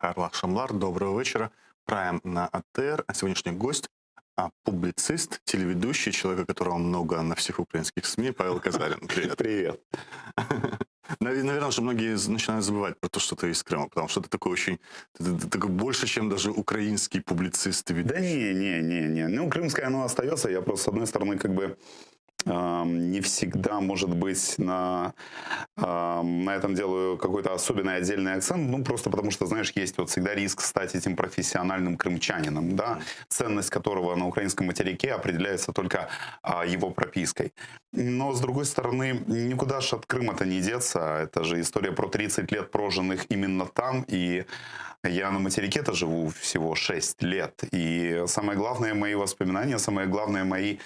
Карла Шамлар. Доброго вечера. Прайм на АТР. А сегодняшний гость публицист, телеведущий, человек, у которого много на всех украинских СМИ, Павел Казарин. Привет. Привет. Наверное, что многие начинают забывать про то, что ты из Крыма, потому что ты такой очень, ты такой больше, чем даже украинский публицист и Да ведущий. не. Ну, крымское оно остается. Я просто, с одной стороны, как бы не всегда, может быть, на этом делаю какой-то особенный отдельный акцент. Ну, просто потому что, знаешь, есть вот всегда риск стать этим профессиональным крымчанином, да, ценность которого на украинском материке определяется только его пропиской. Но, с другой стороны, никуда же от Крыма-то не деться. Это же история про 30 лет, прожитых именно там, и я на материке-то живу всего 6 лет. И самое главное мои воспоминания, самое главное мои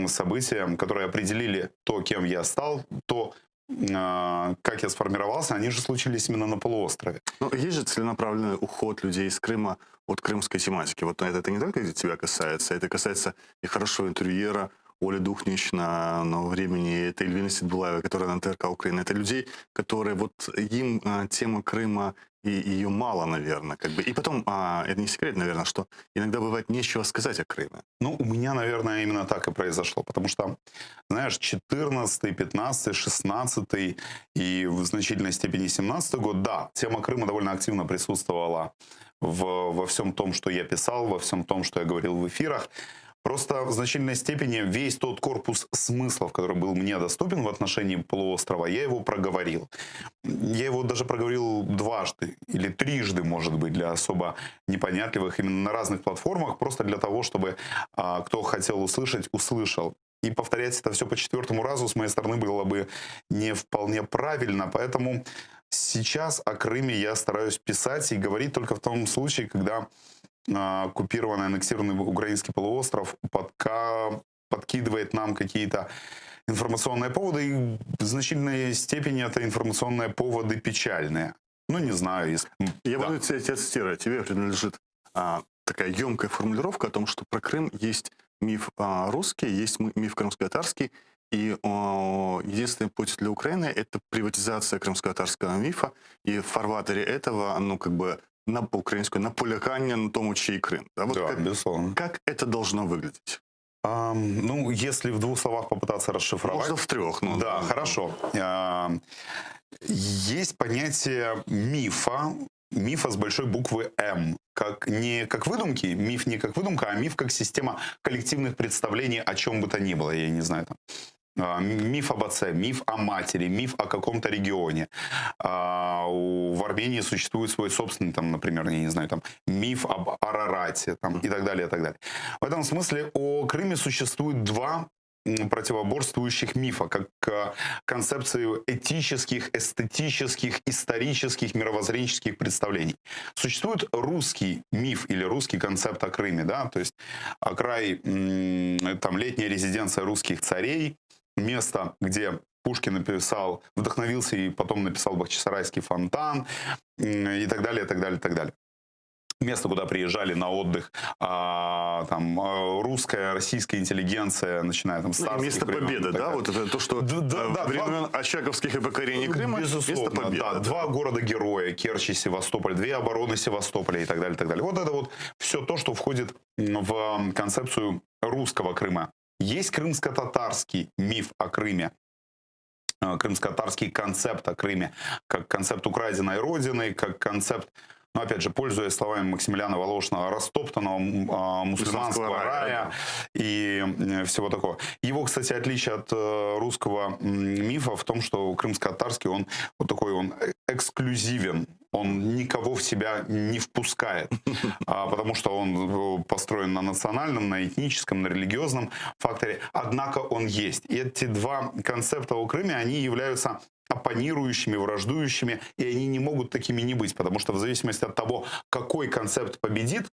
события, которые определили то, кем я стал, то, как я сформировался, они же случились именно на полуострове. Ну, есть же целенаправленный уход людей из Крыма от крымской тематики. Вот это не только тебя касается, это касается и хорошего интервьюера Оли Духнич на «Новом времени», это Эльвины Сидбулаева, которая на ТРК Украины. Это людей, которые вот им тема Крыма и ее мало, наверное, как бы. И потом, это не секрет, наверное, что иногда бывает нечего сказать о Крыме. Ну, у меня, наверное, именно так и произошло. Потому что, знаешь, 14, 15, 16 и в значительной степени 17 год, да, тема Крыма довольно активно присутствовала во всем том, что я писал, во всем том, что я говорил в эфирах. Просто в значительной степени весь тот корпус смыслов, который был мне доступен в отношении полуострова, я его проговорил. Я его даже проговорил дважды или трижды, может быть, для особо непонятливых, именно на разных платформах, просто для того, чтобы кто хотел услышать, услышал. И повторять это все по 4-му разу с моей стороны было бы не вполне правильно, поэтому сейчас о Крыме я стараюсь писать и говорить только в том случае, когда оккупированный, аннексированный украинский полуостров подкидывает нам какие-то информационные поводы, и в значительной степени это информационные поводы печальные. Ну, не знаю. Я буду тебя цитировать. Тебе принадлежит такая емкая формулировка о том, что про Крым есть миф русский, есть миф крымско-татарский, и единственный путь для Украины — это приватизация крымско-татарского мифа, и в фарватере этого, ну, как бы, на украинскую наполягание на том, чей Крым. Да, вот Да, безусловно. как это должно выглядеть? Ну, если в 2 словах попытаться расшифровать. Можно в 3. Ну, да, хорошо. Есть понятие мифа, мифа с большой буквы «М». Не как выдумки, миф не как выдумка, а миф как система коллективных представлений о чем бы то ни было. Я не знаю, там, миф об отце, миф о матери, миф о каком-то регионе. В Армении существует свой собственный, там, например, я не знаю, там, миф об Арарате там, и так далее, и так далее. В этом смысле о Крыме существует 2 противоборствующих мифа, как концепции этических, эстетических, исторических, мировоззренческих представлений. Существует русский миф или русский концепт о Крыме, да, то есть край, там, летняя резиденция русских царей, место, где Пушкин написал, вдохновился и потом написал Бахчисарайский фонтан и так далее, и так далее, и так далее. Место, куда приезжали на отдых там русская, российская интеллигенция, начиная там с царских место времен, победы, да? Вот это то, что времен очаговских и покорений Крыма, место победы. Да, 2 города-героя, Керчь и Севастополь, 2 обороны Севастополя и так далее, и так далее. Вот это вот все то, что входит в концепцию русского Крыма. Есть крымско-татарский миф о Крыме, крымско-татарский концепт о Крыме, как концепт украденной родины, как концепт, но опять же, пользуясь словами Максимилиана Волошина, растоптанного мусульманского рая и всего такого. Его, кстати, отличие от русского мифа в том, что крымско-татарский, он вот такой, он эксклюзивен. Он никого в себя не впускает, потому что он построен на национальном, на этническом, на религиозном факторе. Однако он есть. И эти 2 концепта о Крыме, они являются оппонирующими, враждующими, и они не могут такими не быть, потому что в зависимости от того, какой концепт победит,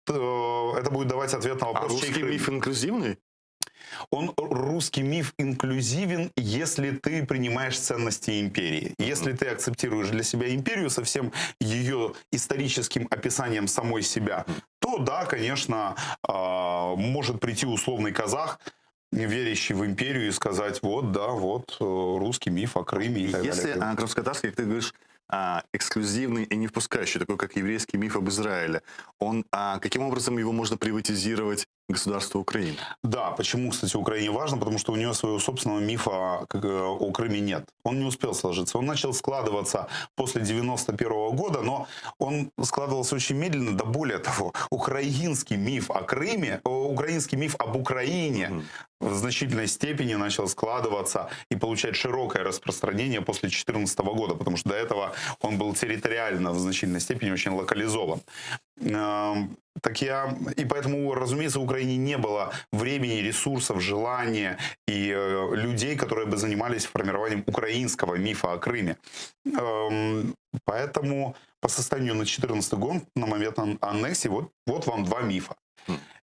это будет давать ответ на вопрос, русский миф инклюзивный? Русский миф инклюзивен, если ты принимаешь ценности империи. Если ты акцептируешь для себя империю со всем ее историческим описанием самой себя, то да, конечно, может прийти условный казах, верящий в империю, и сказать, вот, да, вот, русский миф о Крыме и так далее. Если крымско-татарский, как ты говоришь, эксклюзивный и не впускающий, такой как еврейский миф об Израиле, каким образом его можно приватизировать государству Украины? Да, почему, кстати, Украине важно? Потому что у нее своего собственного мифа о Крыме нет. Он не успел сложиться. Он начал складываться после 91 года, но он складывался очень медленно. Да более того, украинский миф о Крыме, украинский миф об Украине в значительной степени начал складываться и получать широкое распространение после 2014 года, потому что до этого он был территориально в значительной степени очень локализован. И поэтому, разумеется, в Украине не было времени, ресурсов, желания и людей, которые бы занимались формированием украинского мифа о Крыме. Поэтому по состоянию на 2014 год, на момент аннексии, вот вам два мифа.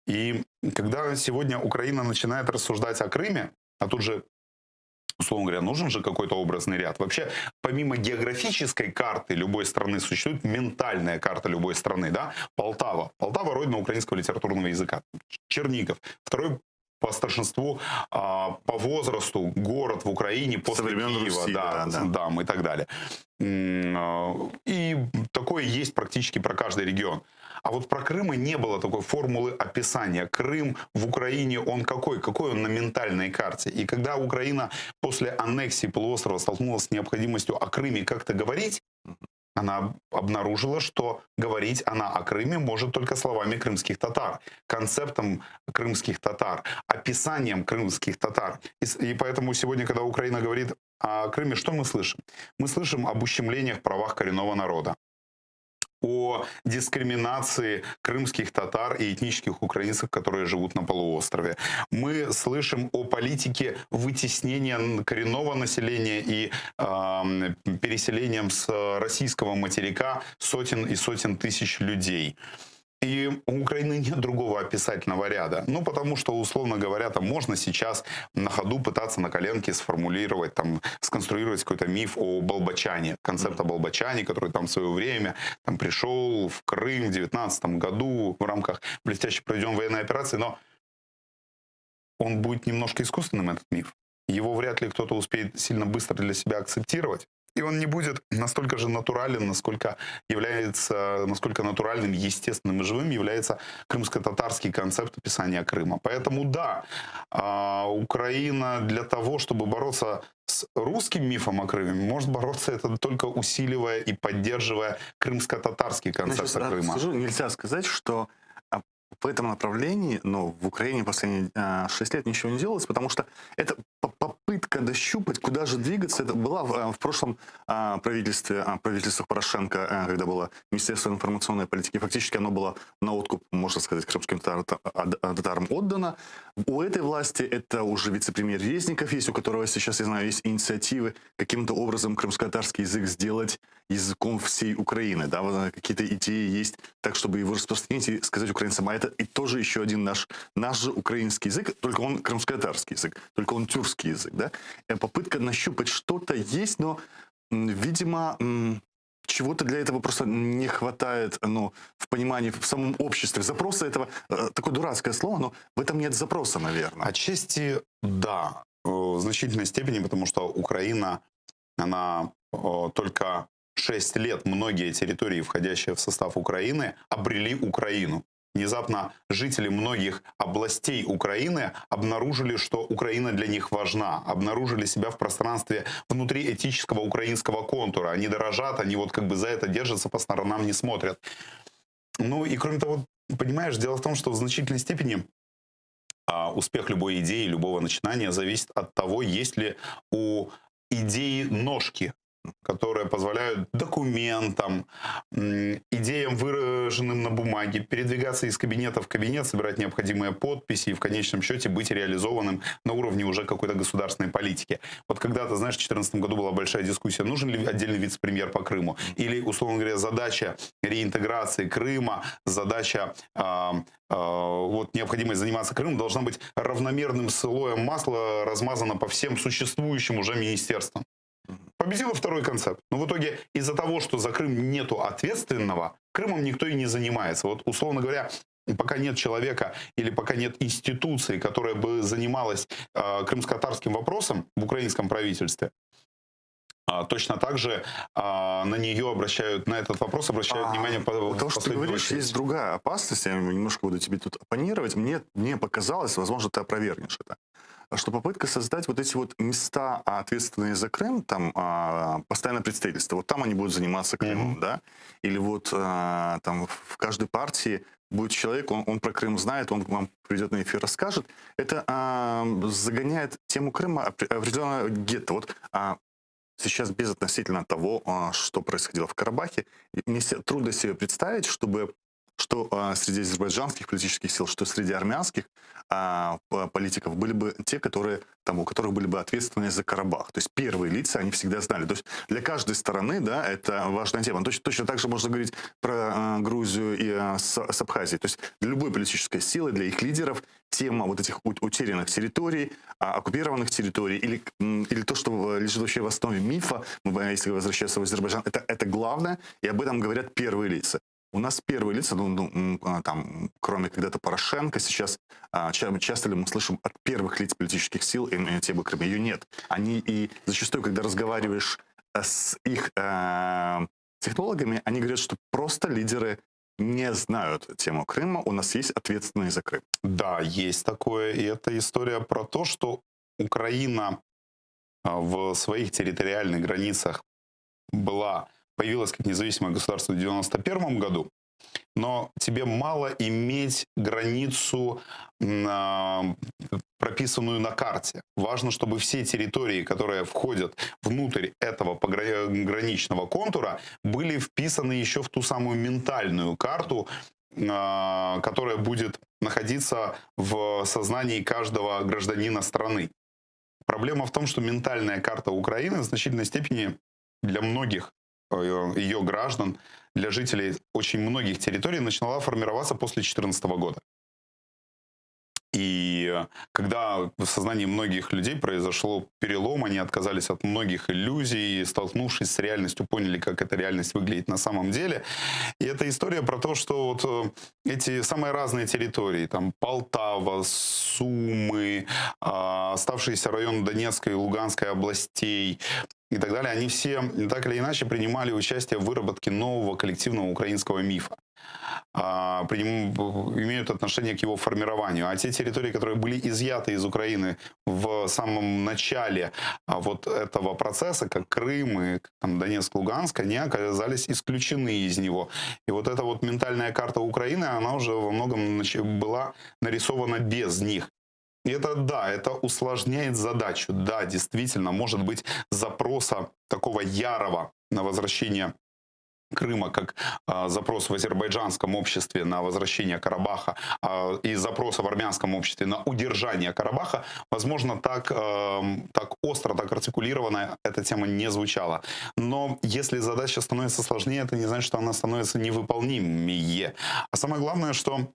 И когда сегодня Украина начинает рассуждать о Крыме, а тут же, условно говоря, нужен же какой-то образный ряд. Вообще, помимо географической карты любой страны, существует ментальная карта любой страны. Да? Полтава. Полтава — родина украинского литературного языка. Чернигов. Второй по старшинству, по возрасту город в Украине после Киева, Руси, да, и так далее. И такое есть практически про каждый регион. А вот про Крым не было такой формулы описания. Крым в Украине, он какой? Какой он на ментальной карте? И когда Украина после аннексии полуострова столкнулась с необходимостью о Крыме как-то говорить, она обнаружила, что говорить она о Крыме может только словами крымских татар, концептом крымских татар, описанием крымских татар. И поэтому сегодня, когда Украина говорит о Крыме, что мы слышим? Мы слышим об ущемлениях правах коренного народа, о дискриминации крымских татар и этнических украинцев, которые живут на полуострове. Мы слышим о политике вытеснения коренного населения и переселением с российского материка сотен и сотен тысяч людей. И у Украины нет другого описательного ряда. Ну, потому что, условно говоря, там можно сейчас на ходу пытаться на коленке сформулировать, там, сконструировать какой-то миф о Болбочане, концепт о Болбочане, который там в свое время там, пришел в Крым в 2019 году в рамках блестяще проведенной военной операции, но он будет немножко искусственным, этот миф. Его вряд ли кто-то успеет сильно быстро для себя акцептировать. И он не будет настолько же натурален, насколько натуральным, естественным и живым является крымско-татарский концепт описания Крыма. Поэтому да, Украина для того, чтобы бороться с русским мифом о Крыме, может бороться это только усиливая и поддерживая крымско-татарский концепт о Крыме. Скажу, нельзя сказать, что в этом направлении, но в Украине последние 6 лет ничего не делалось, потому что это попытка дощупать, куда же двигаться. Это была в прошлом правительствах Порошенко, когда было Министерство информационной политики. Фактически оно было на откуп, можно сказать, крымским татарам отдано. У этой власти это уже вице-премьер Резников есть, у которого сейчас, я знаю, есть инициативы каким-то образом крымско-татарский язык сделать языком всей Украины. Да? Какие-то идеи есть, так, чтобы его распространить и сказать украинцам, а это и тоже еще один наш же украинский язык, только он крымско-татарский язык, только он тюркский язык. Да? Попытка нащупать что-то есть, но, видимо, чего-то для этого просто не хватает, в понимании, в самом обществе. Запроса этого, такое дурацкое слово, но в этом нет запроса, наверное. Отчасти да, в значительной степени, потому что Украина, она только 6 лет, многие территории, входящие в состав Украины, обрели Украину. Внезапно жители многих областей Украины обнаружили, что Украина для них важна, обнаружили себя в пространстве внутри этического украинского контура. Они дорожат, они вот как бы за это держатся, по сторонам не смотрят. Ну и кроме того, понимаешь, дело в том, что в значительной степени успех любой идеи, любого начинания зависит от того, есть ли у идеи ножки, которые позволяют документам, идеям, выраженным на бумаге, передвигаться из кабинета в кабинет, собирать необходимые подписи и в конечном счете быть реализованным на уровне уже какой-то государственной политики. Вот когда-то, знаешь, в 2014 году была большая дискуссия, нужен ли отдельный вице-премьер по Крыму, или, условно говоря, задача реинтеграции Крыма, задача необходимость заниматься Крымом должна быть равномерным слоем масла размазана по всем существующим уже министерствам. Победил второй концепт. Но в итоге из-за того, что за Крым нету ответственного, Крымом никто и не занимается. Вот, условно говоря, пока нет человека или пока нет институции, которая бы занималась крымско-татарским вопросом в украинском правительстве, Точно так же на нее обращают, на этот вопрос обращают внимание У в того, что ты последнюю говоришь, очередь. есть другая опасность. Я немножко буду тебе тут оппонировать. Мне показалось, возможно, ты опровергнешь это, что попытка создать вот эти вот места, ответственные за Крым, там постоянное представительство, вот там они будут заниматься Крымом, да, или вот там в каждой партии будет человек, он про Крым знает, он вам придет на эфир, расскажет. Это загоняет тему Крыма определенного гетто. Вот сейчас безотносительно того, что происходило в Карабахе, мне трудно себе представить, чтобы что среди азербайджанских политических сил, что среди армянских политиков были бы те, которые, там, у которых были бы ответственные за Карабах. То есть первые лица, они всегда знали. То есть для каждой стороны, да, это важная тема. Точно так же можно говорить про Грузию и с Абхазией. То есть для любой политической силы, для их лидеров, тема вот этих утерянных территорий, оккупированных территорий или то, что лежит вообще в основе мифа, если возвращаться в Азербайджан, это главное, и об этом говорят первые лица. У нас первые лица, там, кроме когда-то Порошенко, сейчас часто ли мы слышим от первых лиц политических сил темы Крыма? Ее нет. Они и зачастую, когда разговариваешь с их технологами, они говорят, что просто лидеры не знают тему Крыма, у нас есть ответственные за Крым. Да, есть такое. И это история про то, что Украина в своих территориальных границах появилась как независимое государство в 1991 году, но тебе мало иметь границу, прописанную на карте. Важно, чтобы все территории, которые входят внутрь этого пограничного контура, были вписаны еще в ту самую ментальную карту, которая будет находиться в сознании каждого гражданина страны. Проблема в том, что ментальная карта Украины в значительной степени для многих ее граждан, для жителей очень многих территорий начала формироваться после 2014 года. И когда в сознании многих людей произошел перелом, они отказались от многих иллюзий, столкнувшись с реальностью, поняли, как эта реальность выглядит на самом деле. И это история про то, что вот эти самые разные территории, там Полтава, Сумы, оставшиеся районы Донецкой и Луганской областей и так далее, они все так или иначе принимали участие в выработке нового коллективного украинского мифа. Имеют отношение к его формированию. А те территории, которые были изъяты из Украины в самом начале вот этого процесса, как Крым и там, Донецк, Луганск, они оказались исключены из него. И вот эта вот ментальная карта Украины, она уже во многом была нарисована без них. И это, да, это усложняет задачу. Да, действительно, может быть, запроса такого ярого на возвращение Крыма, как запрос в азербайджанском обществе на возвращение Карабаха и запроса в армянском обществе на удержание Карабаха, возможно, так остро, так артикулированно эта тема не звучала. Но если задача становится сложнее, это не значит, что она становится невыполнимее. А самое главное, что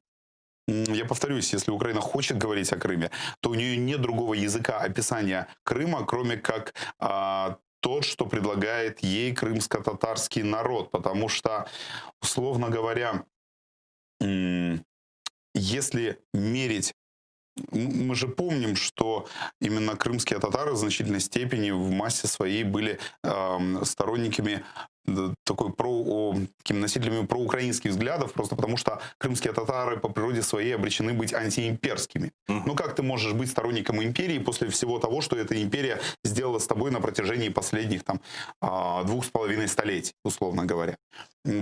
я повторюсь, если Украина хочет говорить о Крыме, то у нее нет другого языка описания Крыма, кроме как тот, что предлагает ей крымско-татарский народ. Потому что, условно говоря, если мерить... Мы же помним, что именно крымские татары в значительной степени в массе своей были сторонниками таким носителями проукраинских взглядов, просто потому что крымские татары по природе своей обречены быть антиимперскими. Ну как ты можешь быть сторонником империи после всего того, что эта империя сделала с тобой на протяжении последних 2,5 столетий, условно говоря?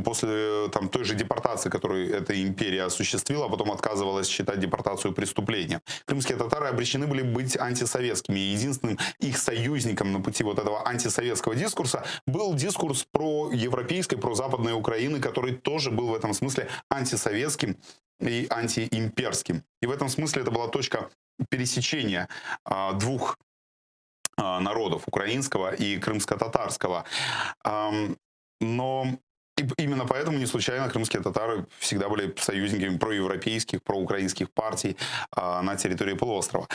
После той же депортации, которую эта империя осуществила, а потом отказывалась считать депортацию преступлением. Крымские татары обречены были быть антисоветскими. И единственным их союзником на пути вот этого антисоветского дискурса был дискурс про европейской, про западной Украины, который тоже был в этом смысле антисоветским и антиимперским. И в этом смысле это была точка пересечения двух народов, украинского и крымско-татарского. Но именно поэтому не случайно крымские татары всегда были союзниками проевропейских, проукраинских партий на территории полуострова.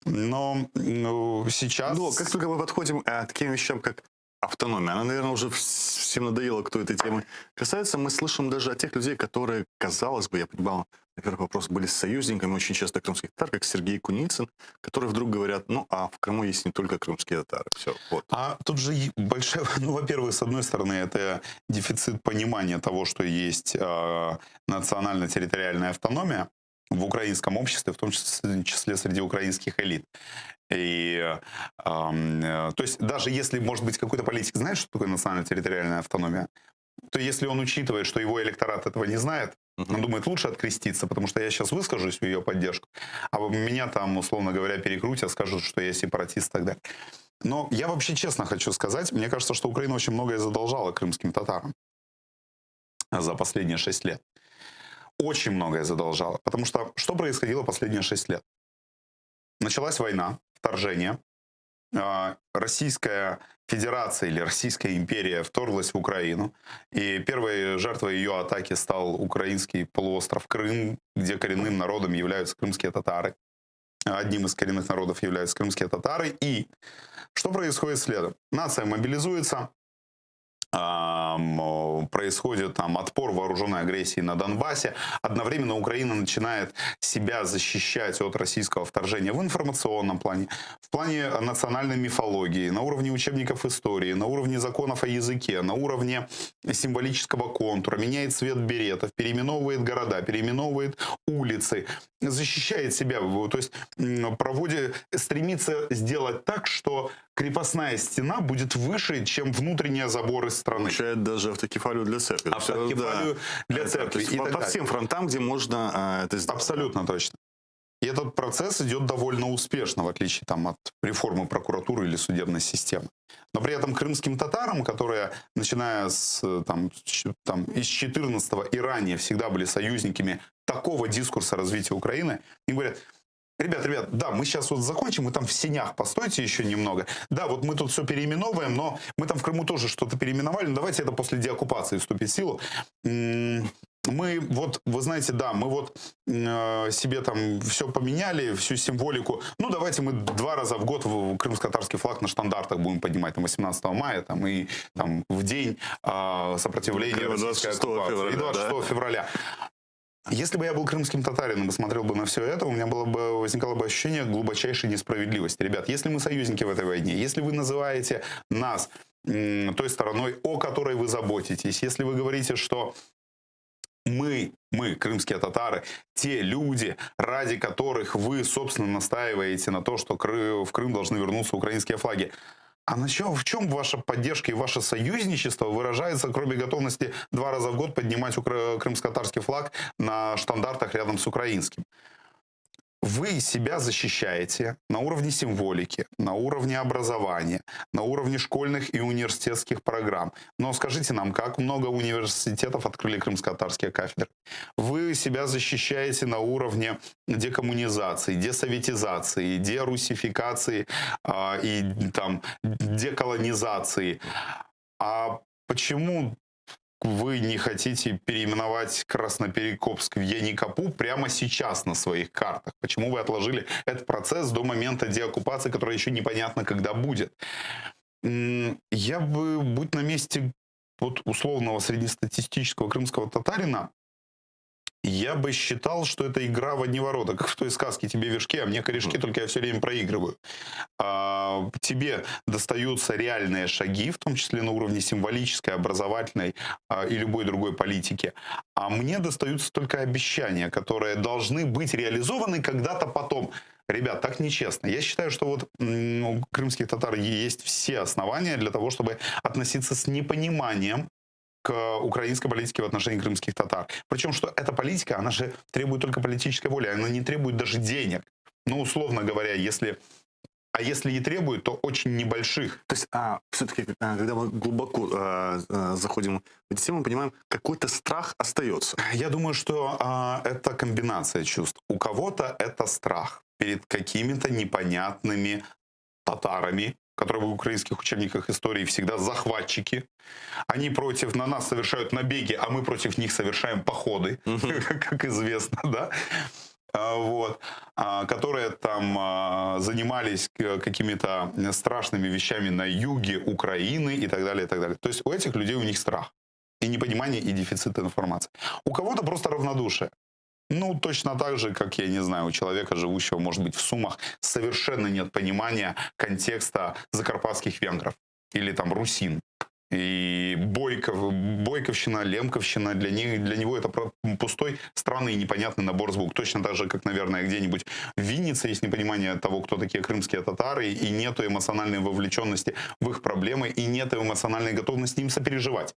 Но сейчас... Но как только мы подходим к таким вещам, как автономия, она, наверное, уже всем надоело, кто этой темы касается. Мы слышим даже о тех людей, которые, казалось бы, я понимал, на первый вопрос, были союзниками очень часто крымских татар, как Сергей Куницын, которые вдруг говорят, ну, а в Крыму есть не только крымские татары. Все, вот. А тут же большая, ну, во-первых, с одной стороны, это дефицит понимания того, что есть национально-территориальная автономия в украинском обществе, в том числе среди украинских элит. И, то есть даже если, может быть, какой-то политик знает, что такое национально-территориальная автономия, то если он учитывает, что его электорат этого не знает, он думает, лучше откреститься, потому что я сейчас выскажусь в ее поддержку, а меня там, условно говоря, перекрутят, скажут, что я сепаратист и так далее. Но я вообще честно хочу сказать, мне кажется, что Украина очень многое задолжала крымским татарам за последние 6 лет. Очень многое задолжала. Потому что происходило последние 6 лет? Началась война, вторжение. Российская Федерация или Российская империя вторглась в Украину. И первой жертвой ее атаки стал украинский полуостров Крым, где коренным народом являются крымские татары. Одним из коренных народов являются крымские татары. И что происходит следом? Нация мобилизуется, происходит там отпор вооруженной агрессии на Донбассе. Одновременно Украина начинает себя защищать от российского вторжения в информационном плане, в плане национальной мифологии, на уровне учебников истории, на уровне законов о языке, на уровне символического контура, меняет цвет беретов, переименовывает города, переименовывает улицы, защищает себя, то есть стремится сделать так, что крепостная стена будет выше, чем внутренние заборы страны. Получает даже автокефалию для церкви. Автокефалию для церкви. И по всем фронтам, где можно это сделать. Абсолютно точно. И этот процесс идет довольно успешно, в отличие там, от реформы прокуратуры или судебной системы. Но при этом крымским татарам, которые, начиная из 14-го и ранее, всегда были союзниками такого дискурса развития Украины, им говорят: Ребят, да, мы сейчас вот закончим, вы там в сенях постойте еще немного. Да, вот мы тут все переименовываем, но мы там в Крыму тоже что-то переименовали, но давайте это после деоккупации вступит в силу. Мы вот, вы знаете, да, мы вот себе там все поменяли, всю символику. Ну, давайте мы 2 раза в год крымско-татарский флаг на штандартах будем поднимать, там, 18 мая, там, и там в день сопротивления российской оккупации. И 26 февраля. Если бы я был крымским татарином и смотрел бы на все это, у меня возникало бы ощущение глубочайшей несправедливости. Ребят, если мы союзники в этой войне, если вы называете нас той стороной, о которой вы заботитесь, если вы говорите, что мы, крымские татары, те люди, ради которых вы, собственно, настаиваете на то, что в Крым должны вернуться украинские флаги, а в чем ваша поддержка и ваше союзничество выражается, кроме готовности 2 раза в год поднимать крымско-татарский флаг на штандартах рядом с украинским? Вы себя защищаете на уровне символики, на уровне образования, на уровне школьных и университетских программ. Но скажите нам, как много университетов открыли крымско-татарские кафедры? Вы себя защищаете на уровне декоммунизации, десоветизации, дерусификации и там, деколонизации. А почему вы не хотите переименовать Красноперекопск в Яникапу прямо сейчас на своих картах? Почему вы отложили этот процесс до момента деоккупации, который еще непонятно, когда будет? Я бы, будь на месте вот условного среднестатистического крымского татарина, я бы считал, что это игра в одни ворота, как в той сказке «Тебе вершки, а мне корешки, только я все время проигрываю». Тебе достаются реальные шаги, в том числе на уровне символической, образовательной и любой другой политики. А мне достаются только обещания, которые должны быть реализованы когда-то потом. Ребят, так нечестно. Я считаю, что вот у крымских татар есть все основания для того, чтобы относиться с непониманием к украинской политике в отношении крымских татар. Причем, что эта политика, она же требует только политической воли, она не требует даже денег. Ну, условно говоря, если и требует, то очень небольших. То есть все-таки, когда мы глубоко заходим в эти темы, мы понимаем, какой-то страх остается. Я думаю, что это комбинация чувств. У кого-то это страх перед какими-то непонятными татарами, которые в украинских учебниках истории всегда захватчики. Они на нас совершают набеги, а мы против них совершаем походы, как известно, да? вот, которые там занимались какими-то страшными вещами на юге Украины и так далее, и так далее. То есть у этих людей у них страх и непонимание, и дефицит информации. У кого-то просто равнодушие. Ну, точно так же, как, я не знаю, у человека, живущего, может быть, в Сумах, совершенно нет понимания контекста закарпатских венгров или там русин. И Бойковщина, Лемковщина, для него это пустой, странный и непонятный набор звук. Точно так же, как, наверное, где-нибудь в Виннице есть непонимание того, кто такие крымские татары, и нет эмоциональной вовлеченности в их проблемы, и нет эмоциональной готовности им сопереживать.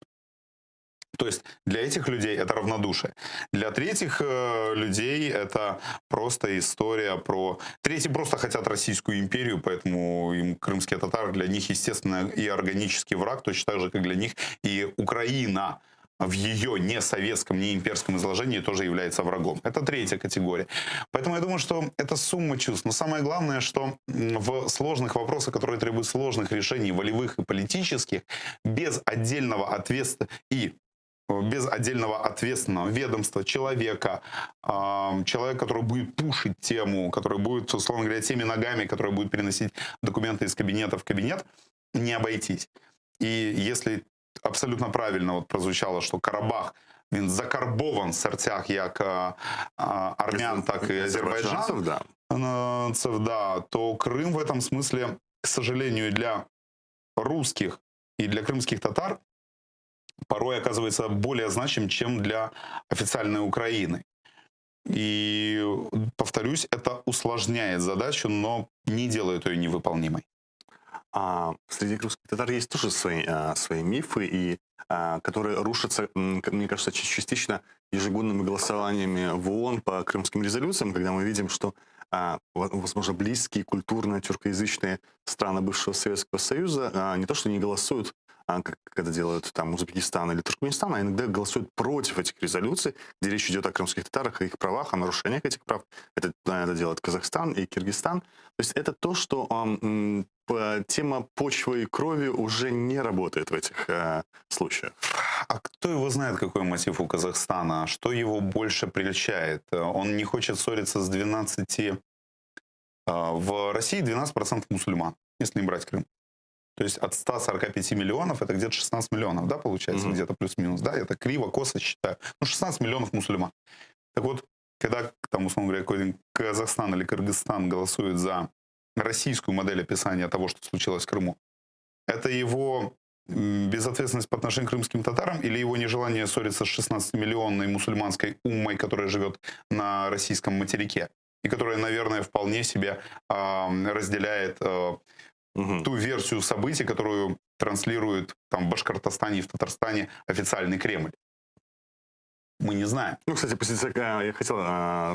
То есть для этих людей это равнодушие. Для третьих людей это просто история про... Третьи просто хотят Российскую империю, поэтому им крымские татары для них, естественно, и органический враг, точно так же, как для них и Украина в ее не советском, не имперском изложении тоже является врагом. Это третья категория. Поэтому я думаю, что это сумма чувств. Но самое главное, что в сложных вопросах, которые требуют сложных решений, волевых и политических, без отдельного ответственного и без отдельного ответственного ведомства, человека, который будет пушить тему, который будет, условно говоря, теми ногами, который будет переносить документы из кабинета в кабинет, не обойтись. И если абсолютно правильно вот прозвучало, что Карабах, він закарбован в серцях як армян, так и азербайджанцев, да. Да, то Крым в этом смысле, к сожалению, для русских и для крымских татар порой оказывается более значим, чем для официальной Украины. И, повторюсь, это усложняет задачу, но не делает ее невыполнимой. Среди крымских татар есть тоже свои мифы, которые рушатся, мне кажется, частично ежегодными голосованиями в ООН по крымским резолюциям, когда мы видим, что, возможно, близкие культурно тюркоязычные страны бывшего Советского Союза не то что не голосуют, как это делают там Узбекистан или Туркменистан, а иногда голосуют против этих резолюций, где речь идет о крымских татарах, о их правах, о нарушениях этих прав. Это делает Казахстан и Киргизстан. То есть это то, что тема почвы и крови уже не работает в этих случаях. А кто его знает, какой мотив у Казахстана? Что его больше прельщает? Он не хочет ссориться с 12... В России 12% мусульман, если не брать Крым. То есть от 145 миллионов это где-то 16 миллионов, да, получается, где-то плюс-минус, да, это криво, косо считаю. Ну, 16 миллионов мусульман. Так вот, когда, там, условно говоря, какой-нибудь Казахстан или Кыргызстан голосует за российскую модель описания того, что случилось в Крыму, это его безответственность по отношению к крымским татарам или его нежелание ссориться с 16-миллионной мусульманской уммой, которая живет на российском материке, и которая, наверное, вполне себе разделяет ту версию событий, которую транслирует там в Башкортостане и в Татарстане официальный Кремль. Мы не знаем. Ну, кстати, я хотел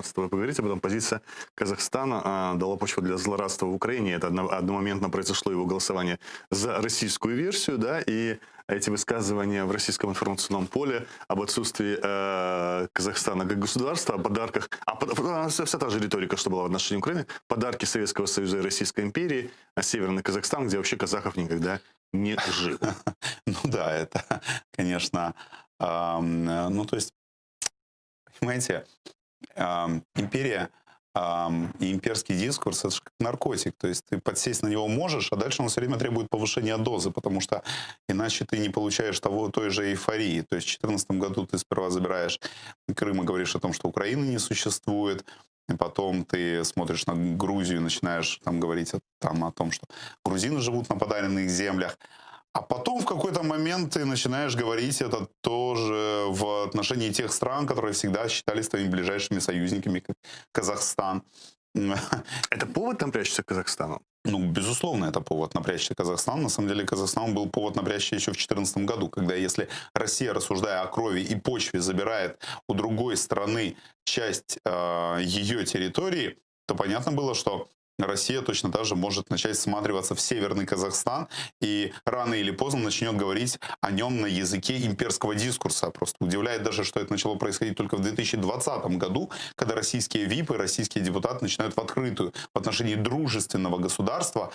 с тобой поговорить об этом. Позиция Казахстана дала почву для злорадства в Украине. Это одномоментно произошло его голосование за российскую версию, да, и эти высказывания в российском информационном поле об отсутствии Казахстана как государства, о подарках, вся та же риторика, что была в отношении Украины, подарки Советского Союза и Российской империи, а Северный Казахстан, где вообще казахов никогда не жил. Ну да, это, конечно, ну то есть, понимаете, империя и имперский дискурс — это же как наркотик. То есть ты подсесть на него можешь, а дальше он все время требует повышения дозы, потому что иначе ты не получаешь той же эйфории. То есть в 2014 году ты сперва забираешь Крым и говоришь о том, что Украины не существует, и потом ты смотришь на Грузию и начинаешь там говорить о том, что грузины живут на подаренных землях. А потом в какой-то момент ты начинаешь говорить это тоже в отношении тех стран, которые всегда считались твоими ближайшими союзниками, как Казахстан. Это повод напрячься Казахстану? Ну, безусловно, это повод напрячься Казахстану. На самом деле, Казахстан был повод напрячься еще в 2014 году, когда если Россия, рассуждая о крови и почве, забирает у другой страны часть ее территории, то понятно было, что Россия точно так же может начать всматриваться в Северный Казахстан и рано или поздно начнет говорить о нем на языке имперского дискурса. Просто удивляет даже, что это начало происходить только в 2020 году, когда российские ВИПы, российские депутаты начинают в открытую в отношении дружественного государства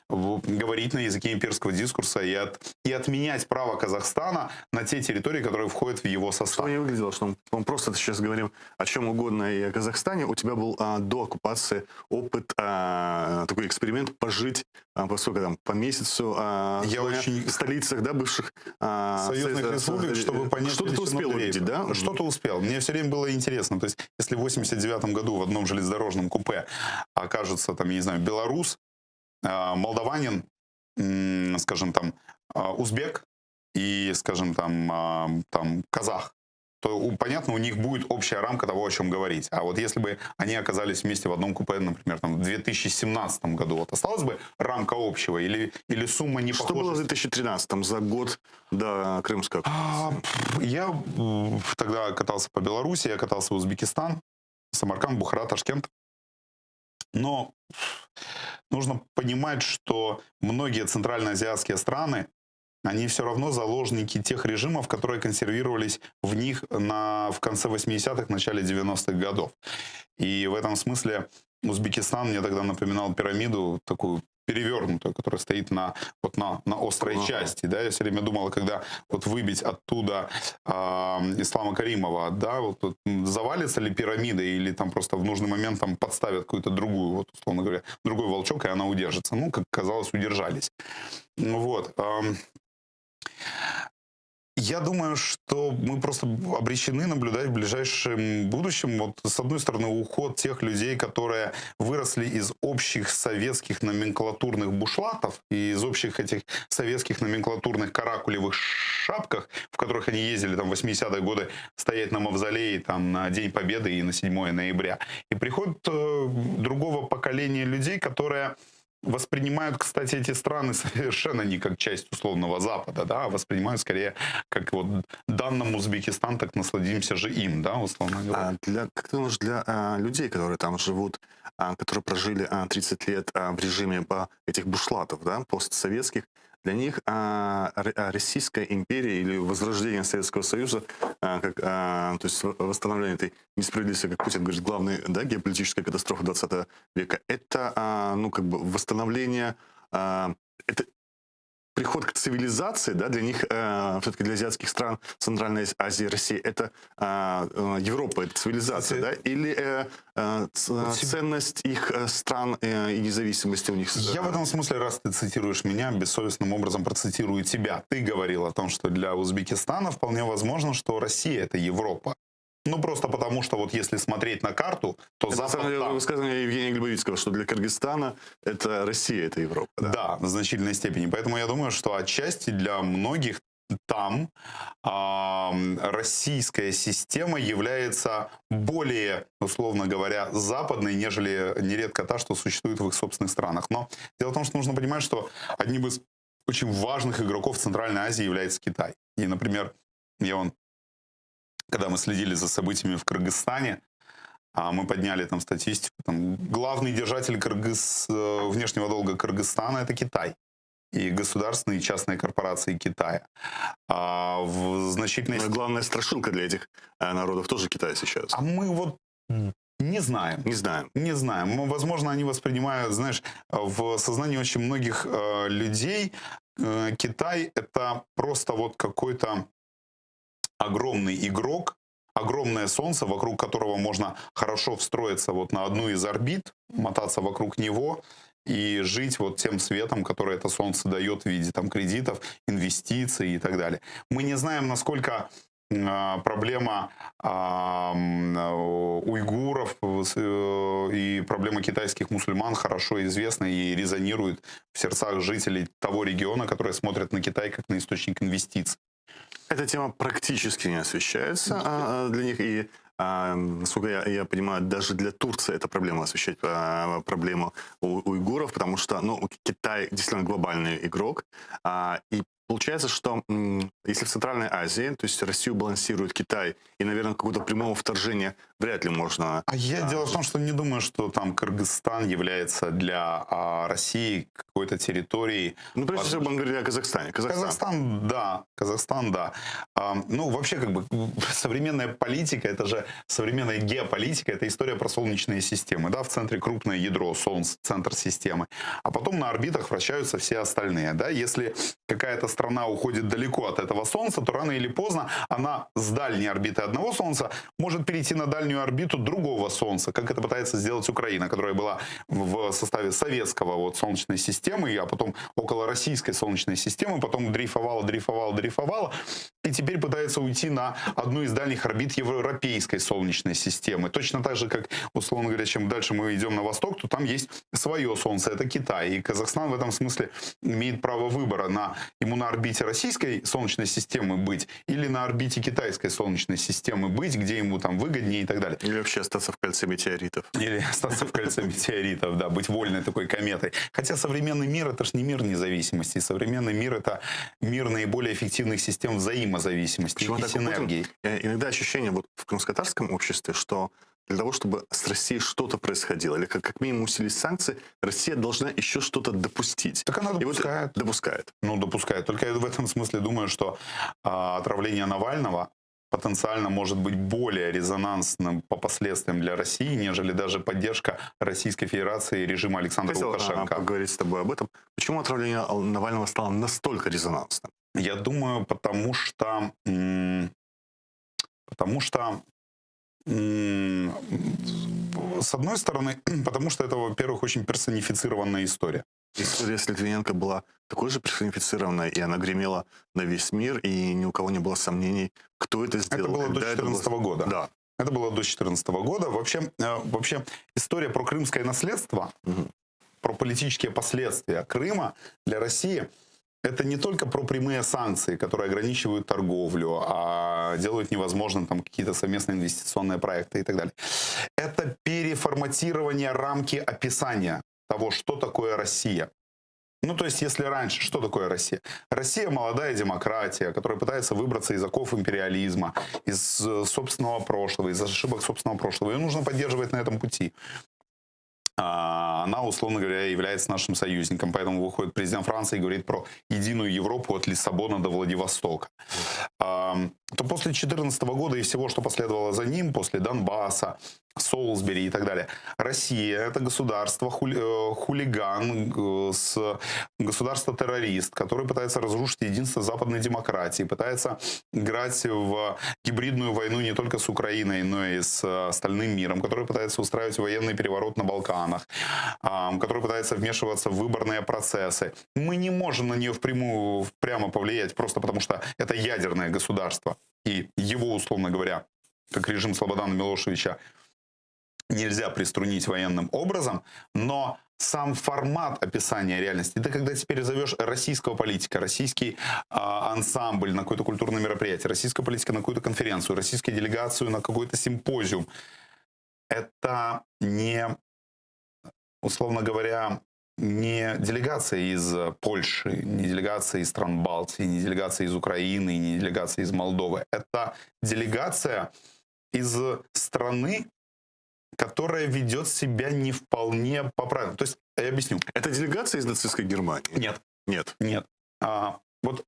говорить на языке имперского дискурса и отменять право Казахстана на те территории, которые входят в его Что состав. не выглядело, что мы просто сейчас говорим о чем угодно и о Казахстане. У тебя был до оккупации опыт, такой эксперимент пожить, поскольку там по месяцу в столицах, да, бывших союзных республик, чтобы понять, что ты успел увидеть, да? Что-то успел. Мне все время было интересно. То есть, если в 89 году в одном железнодорожном купе окажется, там, я не знаю, белорус, молдаванин, скажем, там, узбек и, скажем, там казах, то, понятно, у них будет общая рамка того, о чем говорить. А вот если бы они оказались вместе в одном купе, например, там, в 2017 году, вот осталась бы рамка общего или сумма не Что было в 2013 за год до Крымской оккупации? Я тогда катался по Беларуси, я катался в Узбекистан, Самарканд, Бухара, Ташкент. Но нужно понимать, что многие центральноазиатские страны, они все равно заложники тех режимов, которые консервировались в них в конце 80-х, начале 90-х годов. И в этом смысле Узбекистан мне тогда напоминал пирамиду такую перевернутую, которая стоит на острой части. Да? Я все время думал, когда вот выбить оттуда Ислама Каримова, да, вот завалится ли пирамида или там просто в нужный момент там подставят какую-то другую, вот, условно говоря, другой волчок, и она удержится. Ну, как казалось, удержались. Вот. Я думаю, что мы просто обречены наблюдать в ближайшем будущем, вот, с одной стороны, уход тех людей, которые выросли из общих советских номенклатурных бушлатов, и из общих этих советских номенклатурных каракулевых шапках, в которых они ездили там в 80-е годы стоять на мавзолее там, на День Победы и на 7 ноября. И приход другого поколения людей, которые воспринимают, кстати, эти страны совершенно не как часть условного Запада, да, а воспринимают скорее как вот данным Узбекистан, так насладимся же им, да, условно говоря. Как ты думаешь, для людей, которые там живут, которые прожили 30 лет в режиме этих бушлатов, да, постсоветских, для них Российская империя или возрождение Советского Союза, то есть восстановление этой несправедливости, как Путин говорит, главной, да, геополитической катастрофы 20 века, это ну, как бы восстановление, это приход к цивилизации, да, для них, все-таки для азиатских стран Центральной Азии, России, это Европа, это цивилизация, да, или ценность их стран и независимости у них. Я в этом смысле, раз ты цитируешь меня, бессовестным образом процитирую тебя. Ты говорил о том, что для Узбекистана вполне возможно, что Россия — это Европа. Ну, просто потому, что вот если смотреть на карту, то это, Запад там. Высказывание Евгения Глебовицкого, что для Кыргызстана это Россия, это Европа. Да? Да, в значительной степени. Поэтому я думаю, что отчасти для многих там российская система является более, условно говоря, западной, нежели нередко та, что существует в их собственных странах. Но дело в том, что нужно понимать, что одним из очень важных игроков в Центральной Азии является Китай. И, например, когда мы следили за событиями в Кыргызстане, мы подняли там статистику. Там, главный держатель внешнего долга Кыргызстана — это Китай. И государственные, и частные корпорации Китая. В значительной степени... Главная страшилка для этих народов тоже Китай сейчас. А мы вот не знаем. Не знаем. Не знаем. Возможно, они воспринимают, знаешь, в сознании очень многих людей Китай — это просто вот какой-то огромный игрок, огромное солнце, вокруг которого можно хорошо встроиться вот на одну из орбит, мотаться вокруг него и жить вот тем светом, который это солнце дает в виде там кредитов, инвестиций и так далее. Мы не знаем, насколько проблема уйгуров и проблема китайских мусульман хорошо известна и резонирует в сердцах жителей того региона, которые смотрят на Китай как на источник инвестиций. Эта тема практически не освещается для них, и, насколько я понимаю, даже для Турции это проблема освещать проблему уйгуров, потому что Китай действительно глобальный игрок, и Получается, что если в Центральной Азии, то есть Россию балансирует Китай, и, наверное, какого-то прямого вторжения вряд ли можно... Дело в том, что не думаю, что там Кыргызстан является для России какой-то территорией. Ну, прежде всего, мы говорили о Казахстане. Казахстан, да. Ну, вообще, как бы, современная политика, это же современная геополитика, это история про солнечные системы, да, в центре крупное ядро, Солнце, центр системы, а потом на орбитах вращаются все остальные, да, если какая-то страна уходит далеко от этого Солнца, то рано или поздно она с дальней орбиты одного Солнца может перейти на дальнюю орбиту другого Солнца, как это пытается сделать Украина, которая была в составе советского вот Солнечной системы, а потом около российской Солнечной системы, потом дрейфовала, и теперь пытается уйти на одну из дальних орбит европейской Солнечной системы. Точно так же, как, условно говоря, чем дальше мы идем на восток, то там есть свое Солнце, это Китай. И Казахстан в этом смысле имеет право выбора, ему на орбите российской Солнечной системы быть или на орбите китайской Солнечной системы быть, где ему там выгоднее и так далее. Или вообще остаться в кольце метеоритов. Или остаться в кольце метеоритов, да, быть вольной такой кометой. Хотя современный мир — это же не мир независимости. Современный мир — это мир наиболее эффективных систем взаимозависимости Почему и так синергии. иногда ощущение вот в крымско-татарском обществе, что для того, чтобы с Россией что-то происходило, или как минимум усилить санкции, Россия должна еще что-то допустить. Так она допускает. И вот допускает. Ну, допускает. Только я в этом смысле думаю, что отравление Навального потенциально может быть более резонансным по последствиям для России, нежели даже поддержка Российской Федерации и режима Александра Хотел Лукашенко. поговорить с тобой об этом. Почему отравление Навального стало настолько резонансным? Я думаю, потому что с одной стороны, потому что это, во-первых, очень персонифицированная история. История с Литвиненко была такой же персонифицированной, и она гремела на весь мир, и ни у кого не было сомнений, кто это сделал. Это было до 2014 года. Да. Это было до 2014 года. Вообще история про крымское наследство, про политические последствия Крыма для России — это не только про прямые санкции, которые ограничивают торговлю, а делают невозможным там какие-то совместные инвестиционные проекты и так далее. Это переформатирование рамки описания того, что такое Россия. Ну, то есть, если раньше, что такое Россия? Россия — молодая демократия, которая пытается выбраться из оков империализма, из собственного прошлого, из ошибок собственного прошлого. Ее нужно поддерживать на этом пути. Она, условно говоря, является нашим союзником. Поэтому выходит президент Франции и говорит про единую Европу от Лиссабона до Владивостока. То после 2014 года и всего, что последовало за ним, после Донбасса, Солсбери и так далее, Россия — это государство хулиган, государство-террорист, который пытается разрушить единство западной демократии, пытается играть в гибридную войну не только с Украиной, но и с остальным миром, который пытается устраивать военный переворот на Балканах, который пытается вмешиваться в выборные процессы. Мы не можем на нее прямо повлиять, просто потому что это ядерное государство. И его, условно говоря, как режим Слободана Милошевича, нельзя приструнить военным образом, но сам формат описания реальности, ты когда теперь зовешь российского политика, российский ансамбль на какое-то культурное мероприятие, российского политика на какую-то конференцию, российскую делегацию на какой-то симпозиум, это не, условно говоря, не делегация из Польши, не делегация из стран Балтии, не делегация из Украины, не делегация из Молдовы. Это делегация из страны, которая ведет себя не вполне по правилам. То есть, я объясню. Это делегация из нацистской Германии? Нет. Нет. Нет. Вот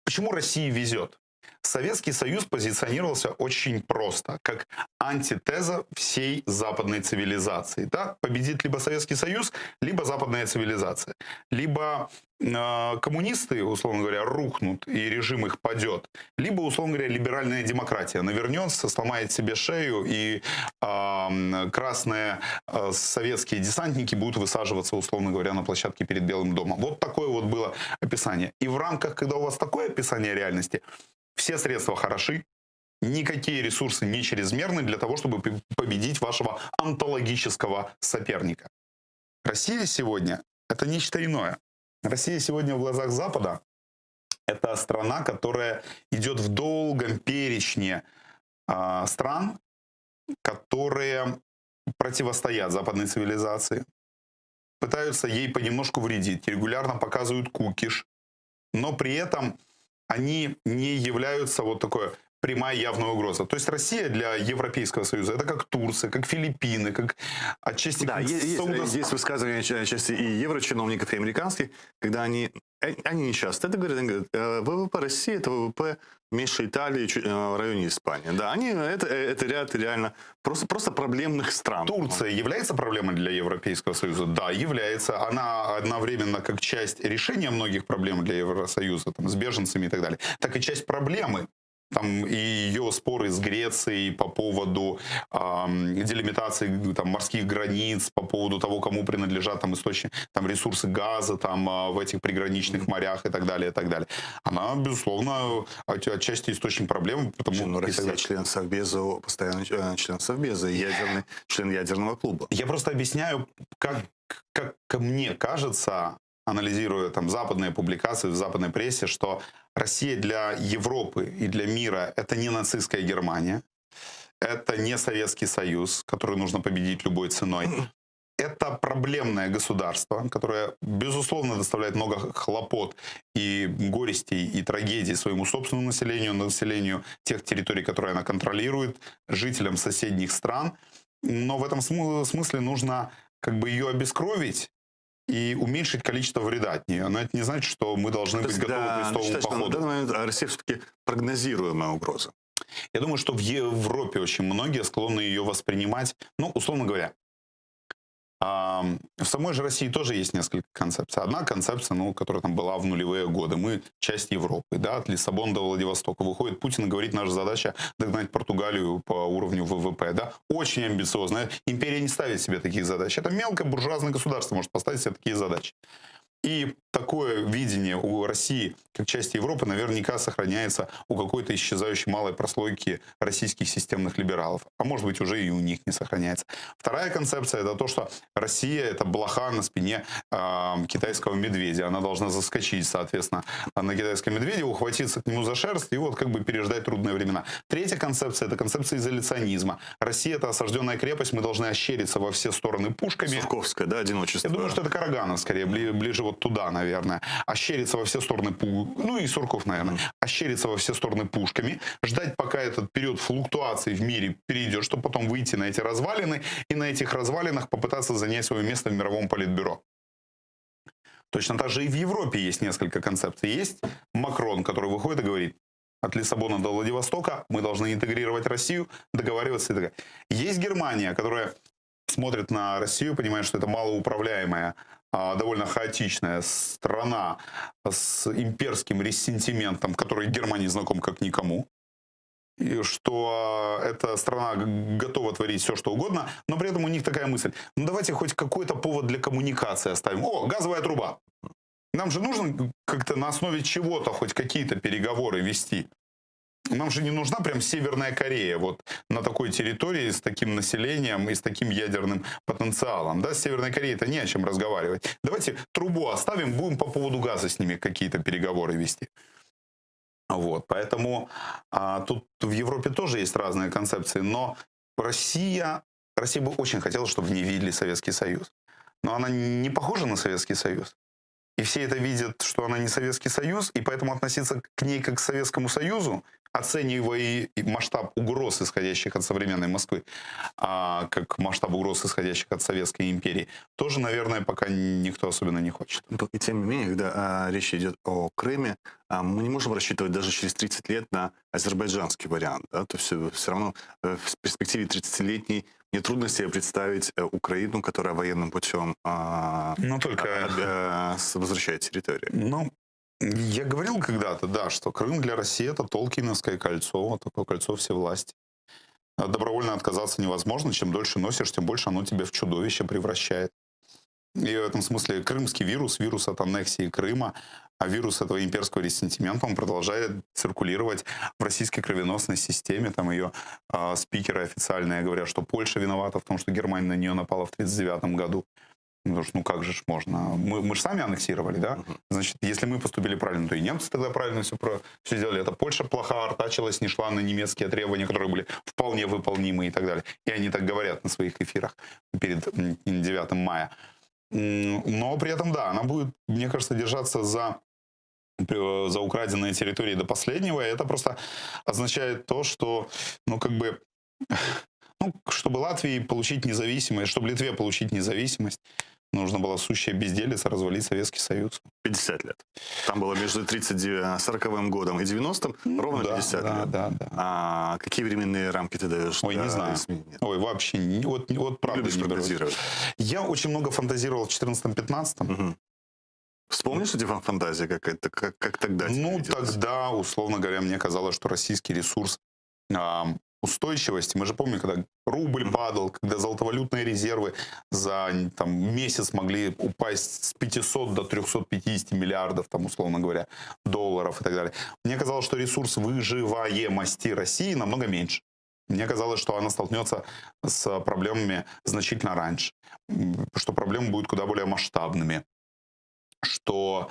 почему России везет? Советский Союз позиционировался очень просто, как антитеза всей западной цивилизации. Да? Победит либо Советский Союз, либо западная цивилизация. Либо коммунисты, условно говоря, рухнут, и режим их падет. Либо, условно говоря, либеральная демократия навернется, сломает себе шею, и красные советские десантники будут высаживаться, условно говоря, на площадке перед Белым домом. Вот такое вот было описание. И в рамках, когда у вас такое описание реальности, все средства хороши, никакие ресурсы не чрезмерны для того, чтобы победить вашего онтологического соперника. Россия сегодня — это нечто иное. Россия сегодня в глазах Запада — это страна, которая идет в долгом перечне стран, которые противостоят западной цивилизации, пытаются ей понемножку вредить, регулярно показывают кукиш, но при этом они не являются вот такой прямая явная угроза. То есть Россия для Европейского Союза это как Турция, как Филиппины, как отчасти Да, как есть высказывания части и еврочиновников, и американских, когда они не часто это говорят, они говорят, ВВП России это ВВП меньше Италии в районе Испании. Да, это ряд реально просто проблемных стран. Турция является проблемой для Европейского Союза? Да, является. Она одновременно как часть решения многих проблем для Евросоюза, там, с беженцами и так далее, так и часть проблемы. Там и ее споры с Грецией по поводу делимитации там, морских границ, по поводу того, кому принадлежат там, источники, там, ресурсы газа там, в этих приграничных морях и так далее, и так далее. Она, безусловно, отчасти источник проблем. Но Россия член Совбеза, постоянный член Совбеза, член ядерного клуба. Я просто объясняю, как мне кажется, анализируя там западные публикации в западной прессе, что Россия для Европы и для мира это не нацистская Германия, это не Советский Союз, который нужно победить любой ценой. Это проблемное государство, которое, безусловно, доставляет много хлопот и горестей, и трагедий своему собственному населению тех территорий, которые она контролирует, жителям соседних стран. Но в этом смысле нужно как бы ее обескровить и уменьшить количество вреда от нее. Но это не значит, что мы должны быть готовы к крестовому походу. На данный момент Россия все-таки прогнозируемая угроза. Я думаю, что в Европе очень многие склонны ее воспринимать, ну, условно говоря, в самой же России тоже есть несколько концепций. Одна концепция, ну, которая там была в нулевые годы. Мы часть Европы, да, от Лиссабона до Владивостока. Выходит Путин и говорит, наша задача догнать Португалию по уровню ВВП, да. Очень амбициозно. Империя не ставит себе таких задач. Это мелкое буржуазное государство может поставить себе такие задачи. И такое видение у России, как части Европы, наверняка сохраняется у какой-то исчезающей малой прослойки российских системных либералов. А может быть, уже и у них не сохраняется. Вторая концепция – это то, что Россия – это блоха на спине китайского медведя. Она должна заскочить, соответственно, на китайском медведе, ухватиться к нему за шерсть и вот как бы переждать трудные времена. Третья концепция – это концепция изоляционизма. Россия – это осажденная крепость, мы должны ощериться во все стороны пушками. Сурковская, да, одиночество. Я думаю, что это Караганов, скорее, ближе вот туда, наверное. Ощериться во все стороны, ну и Сурков, наверное. Ощериться во все стороны пушками, ждать, пока этот период флуктуации в мире перейдет, чтобы потом выйти на эти развалины и на этих развалинах попытаться занять свое место в мировом политбюро. Точно так же и в Европе есть несколько концепций. Есть Макрон, который выходит и говорит, от Лиссабона до Владивостока мы должны интегрировать Россию, договариваться и так далее. Есть Германия, которая смотрит на Россию, понимает, что это малоуправляемая, довольно хаотичная страна с имперским рессентиментом, который Германии знаком как никому. И что эта страна готова творить все, что угодно, но при этом у них такая мысль. Ну давайте хоть какой-то повод для коммуникации оставим. О, газовая труба. Нам же нужно как-то на основе чего-то хоть какие-то переговоры вести. Нам же не нужна прям Северная Корея вот на такой территории с таким населением и с таким ядерным потенциалом. Да, с Северной Кореей-то не о чем разговаривать. Давайте трубу оставим, будем по поводу газа с ними какие-то переговоры вести. Вот, поэтому тут в Европе тоже есть разные концепции, но Россия бы очень хотела, чтобы в ней видели Советский Союз. Но она не похожа на Советский Союз. И все это видят, что она не Советский Союз, и поэтому относиться к ней как к Советскому Союзу, оценивая масштаб угроз, исходящих от современной Москвы, как масштаб угроз, исходящих от Советской империи, тоже, наверное, пока никто особенно не хочет. И тем не менее, когда речь идет о Крыме, мы не можем рассчитывать даже через 30 лет на азербайджанский вариант. Да? То есть все равно в перспективе 30-летней мне трудно себе представить Украину, которая военным путем возвращает территорию. Ну, я говорил когда-то, да, что Крым для России это Толкиновское кольцо, вот такое кольцо всевластия. Добровольно отказаться невозможно. Чем дольше носишь, тем больше оно тебя в чудовище превращает. И в этом смысле крымский вирус от аннексии Крыма, а вирус этого имперского рессентимента, он продолжает циркулировать в российской кровеносной системе. Там ее спикеры официальные говорят, что Польша виновата в том, что Германия на нее напала в 1939 году. Потому что, ну как же можно? Мы же сами аннексировали, да? Значит, если мы поступили правильно, то и немцы тогда правильно все сделали. Это Польша плохо артачилась, не шла на немецкие требования, которые были вполне выполнимы и так далее. И они так говорят на своих эфирах перед 9 мая. Но при этом, да, она будет, мне кажется, держаться за за украденные территории до последнего. И это просто означает то, что, ну, как бы, ну, чтобы Латвии получить независимость, чтобы Литве получить независимость, нужно было сущая безделица развалить Советский Союз. 50 лет. Там было между 40-м годом и 90-м ровно Да, 50 да, лет. да, да. А какие временные рамки ты даешь? Ой, не знаю. изменений? Ой, вообще, вот правда Любишь не берусь. фантазировать? Я очень много фантазировал в 14-15. Мгм. Вспомнишь эти фантазии, как тогда тебе Ну, виделось? тогда, условно говоря, мне казалось, что российский ресурс устойчивости. Мы же помним, когда рубль Мгм. падал, когда золотовалютные резервы за там, месяц могли упасть с 500 до 350 миллиардов, там, условно говоря, долларов и так далее. Мне казалось, что ресурс выживаемости России намного меньше. Мне казалось, что она столкнется с проблемами значительно раньше, что проблемы будут куда более масштабными, что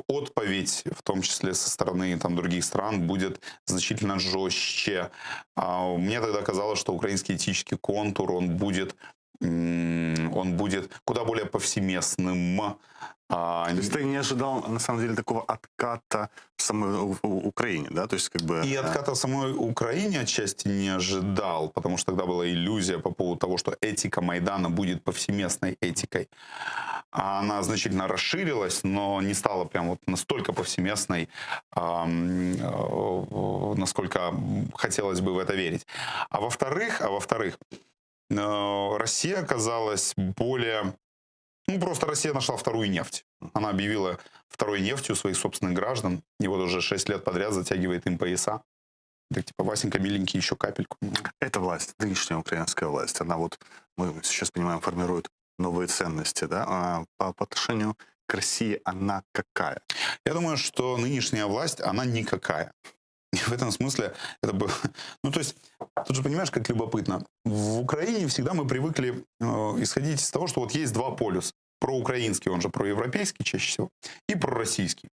отповедь, в том числе со стороны там, других стран, будет значительно жестче. Мне тогда казалось, что украинский этический контур, он будет куда более повсеместным. То есть ты не ожидал, на самом деле, такого отката в самой Украине, да? То есть, как бы... И отката в самой Украине отчасти не ожидал, потому что тогда была иллюзия по поводу того, что этика Майдана будет повсеместной этикой. Она значительно расширилась, но не стала прям вот настолько повсеместной, насколько хотелось бы в это верить. А во-вторых, Россия оказалась более... Ну, просто Россия нашла вторую нефть. Она объявила второй нефтью своих собственных граждан. И вот уже 6 лет подряд затягивает им пояса. Так типа, Васенька, миленький, еще капельку. Эта власть, нынешняя украинская власть, она вот, мы сейчас понимаем, формирует новые ценности, да? А по отношению к России она какая? Я думаю, что нынешняя власть, она никакая. И в этом смысле это бы... Ну, то есть, тут же понимаешь, как любопытно. В Украине всегда мы привыкли исходить из того, что вот есть два полюса. Проукраинский, он же проевропейский чаще всего, и пророссийский.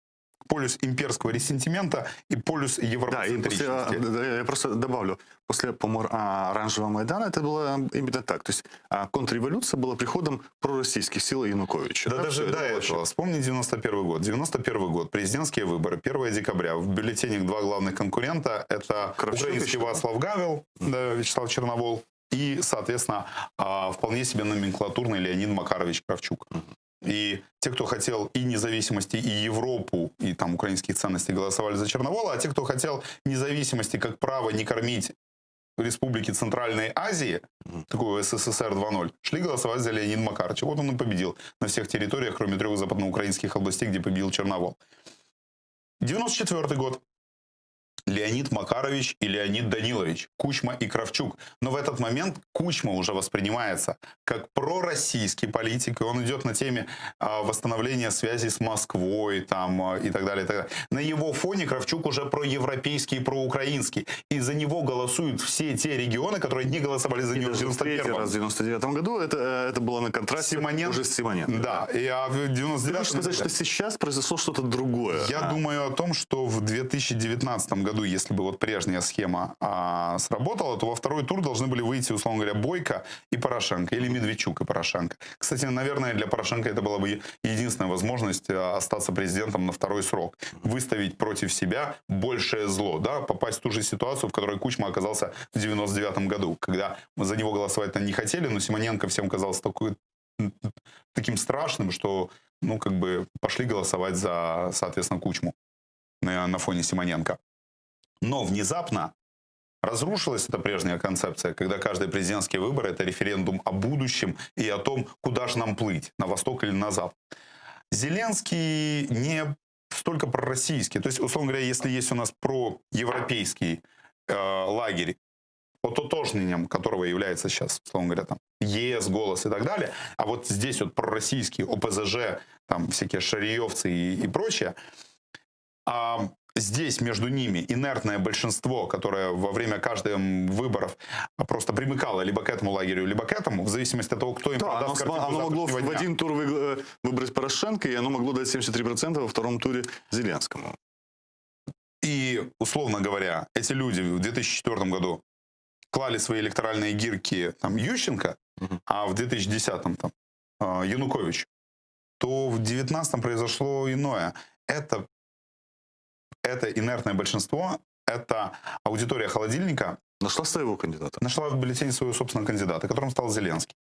Полюс имперского ресентимента и полюс Да, и европоцентричности. я просто добавлю, после, по-моему, оранжевого Майдана это было именно так. То есть контрреволюция была приходом пророссийских сил Януковича. Да, даже Всё до это этого. вообще. Вспомни 91 год. 91 год. Президентские выборы. 1 декабря. В бюллетенях два главных конкурента. Это Кравчук украинский еще, да? Вацлав Гавел, да, Вячеслав Черновол. И, соответственно, вполне себе номенклатурный Леонид Макарович Кравчук. И те, кто хотел и независимости, и Европу, и там украинские ценности, голосовали за Черновола, а те, кто хотел независимости как право не кормить республики Центральной Азии, такую СССР 2.0, шли голосовать за Леонида Макаровича. Вот он и победил на всех территориях, кроме 3 западноукраинских областей, где победил Черновол. 94 год. Леонид Макарович и Леонид Данилович, Кучма и Кравчук. Но в этот момент Кучма уже воспринимается как пророссийский политик, и он идет на теме восстановления связей с Москвой там, и так далее, и так далее. На его фоне Кравчук уже проевропейский и проукраинский. И за него голосуют все те регионы, которые не голосовали за него в 91-м. Раз в 99 году это было на контрасте уже с Симоненко. Да, и в 99-м... Ты хочешь сказать, что сейчас произошло что-то другое? Я думаю о том, что в 2019 году, если бы вот прежняя схема сработала, то во второй тур должны были выйти, условно говоря, Бойко и Порошенко, или Медведчук и Порошенко. Кстати, наверное, для Порошенко это была бы единственная возможность остаться президентом на второй срок. Выставить против себя большее зло, да, попасть в ту же ситуацию, в которой Кучма оказался в 99 году, когда за него голосовать-то не хотели, но Симоненко всем казался таким страшным, что, ну, как бы пошли голосовать за, соответственно, Кучму на фоне Симоненко. Но внезапно разрушилась эта прежняя концепция, когда каждый президентский выбор – это референдум о будущем и о том, куда же нам плыть, на восток или на запад. Зеленский не столько пророссийский. То есть, условно говоря, если есть у нас проевропейский лагерь, ототожнением которого является сейчас, условно говоря, там, ЕС, «Голос» и так далее, а вот здесь вот пророссийский, ОПЗЖ, там всякие шариевцы и прочее, здесь между ними инертное большинство, которое во время каждых выборов просто примыкало либо к этому лагерю, либо к этому, в зависимости от того, кто им продаст картинку оно могло в завтрашнего дня. один тур выбрать Порошенко, и оно могло дать 73% во втором туре Зеленскому. И, условно говоря, эти люди в 2004 году клали свои электоральные гирьки там, Ющенко, а в 2010-м там, Янукович. то в 19-м произошло иное. Это инертное большинство, это аудитория холодильника Нашла своего кандидата. нашла в бюллетене своего собственного кандидата, которым стал Зеленский,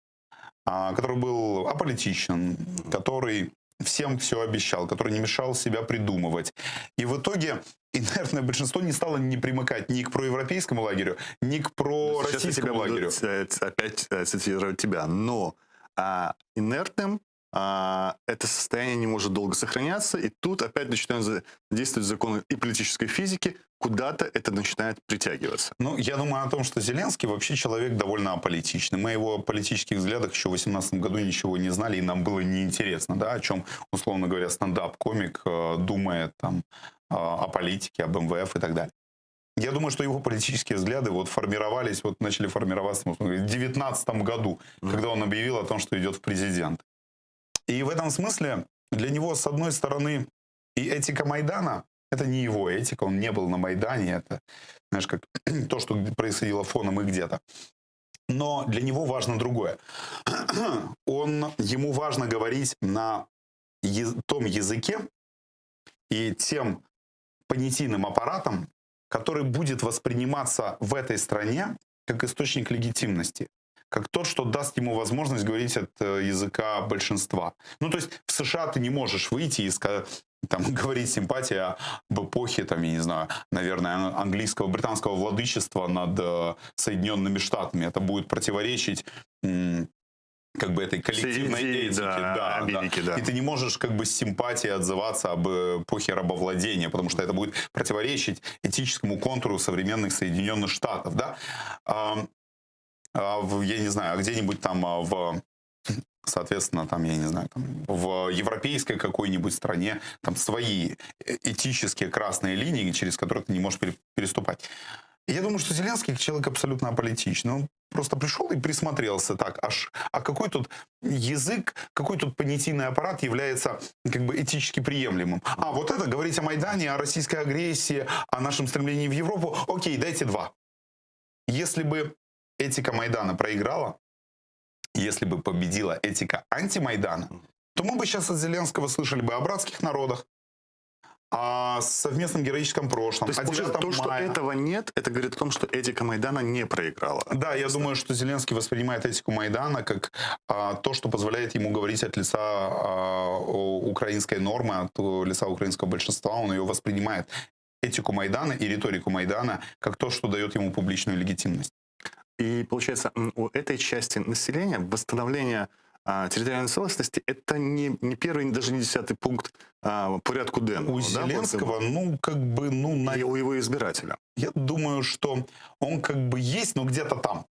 который был аполитичен, который всем все обещал, который не мешал себя придумывать. И в итоге инертное большинство не стало не примыкать ни к проевропейскому лагерю, ни к Сейчас я тебя пророссийскому лагерю. буду опять цитировать тебя. Но инертным это состояние не может долго сохраняться, и тут опять начинают действовать законы и политической физики, куда-то это начинает притягиваться. Ну, я думаю о том, что Зеленский вообще человек довольно аполитичный. Мы о его политических взглядах еще в 2018 году ничего не знали, и нам было неинтересно, да, о чем, условно говоря, стендап-комик думает там, о политике, об МВФ и так далее. Я думаю, что его политические взгляды начали формироваться в 2019 году, когда он объявил о том, что идет в президент. И в этом смысле для него, с одной стороны, и этика Майдана, это не его этика, он не был на Майдане, это, знаешь, как то, что происходило фоном и где-то. Но для него важно другое. Ему важно говорить на том языке и тем понятийным аппаратом, который будет восприниматься в этой стране как источник легитимности, как тот, что даст ему возможность говорить от языка большинства. Ну, то есть в США ты не можешь выйти и говорить симпатия об эпохе, там, я не знаю, наверное, английского, британского владычества над Соединенными Штатами. Это будет противоречить как бы этой коллективной этике. Да, Америки, да. И ты не можешь как бы с симпатией отзываться об эпохе рабовладения, потому что это будет противоречить этическому контуру современных Соединенных Штатов, да. Я не знаю, где-нибудь там соответственно, там, я не знаю, там, в европейской какой-нибудь стране там свои этические красные линии, через которые ты не можешь переступать. И я думаю, что Зеленский человек абсолютно аполитичный. Он просто пришел и присмотрелся так, а какой тут язык, какой тут понятийный аппарат является как бы этически приемлемым. Вот это, говорить о Майдане, о российской агрессии, о нашем стремлении в Европу, окей, дайте два. Если бы этика Майдана проиграла, если бы победила этика антимайдана, то мы бы сейчас от Зеленского слышали бы о братских народах, о совместном героическом прошлом. То есть, то, что этого нет, это говорит о том, что этика Майдана не проиграла. Да, я думаю, что Зеленский воспринимает этику Майдана как то, что позволяет ему говорить от лица украинской нормы, от лица украинского большинства. Он ее воспринимает, этику Майдана и риторику Майдана, как то, что дает ему публичную легитимность. И получается, у этой части населения восстановление территориальной целостности — это не первый, даже не 10-й пункт порядку денного. У Зеленского, и у его избирателя. Я думаю, что он как бы есть, но где-то там.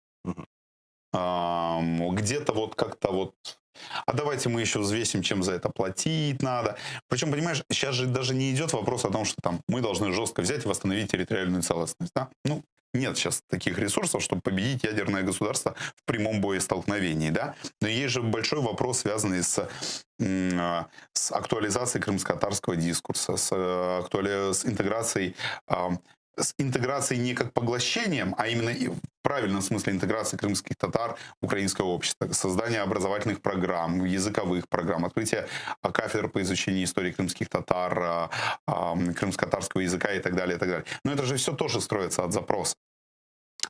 Где-то вот как-то вот... А давайте мы еще взвесим, чем за это платить надо. Причем, понимаешь, сейчас же даже не идет вопрос о том, что там мы должны жестко взять и восстановить территориальную целостность. Да? Ну, нет сейчас таких ресурсов, чтобы победить ядерное государство в прямом боестолкновении. Да? Но есть же большой вопрос, связанный с актуализацией крымско-татарского дискурса, с интеграцией не как поглощением, а именно в правильном смысле интеграции крымских татар в украинское общество, создание образовательных программ, языковых программ, открытие кафедр по изучению истории крымских татар, крымско-татарского языка и так далее, и так далее. Но это же все тоже строится от запроса.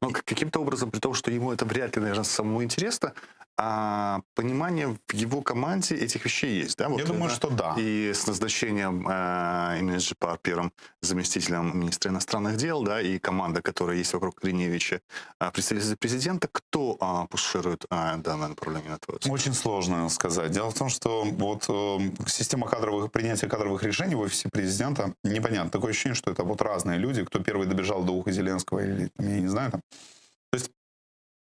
Но каким-то образом, при том, что ему это вряд ли, наверное, самому интересно, понимание в его команде этих вещей есть, да? Я думаю, что да. И с назначением именно Джипар первым заместителем министра иностранных дел, да, и команда, которая есть вокруг Гриневича, представитель президента, кто пуширует данное направление, на твой взгляд? Очень сложно сказать. Дело в том, что вот система принятия кадровых решений в офисе президента непонятно. Такое ощущение, что это вот разные люди, кто первый добежал до уха Зеленского или, там, я не знаю, там. То есть,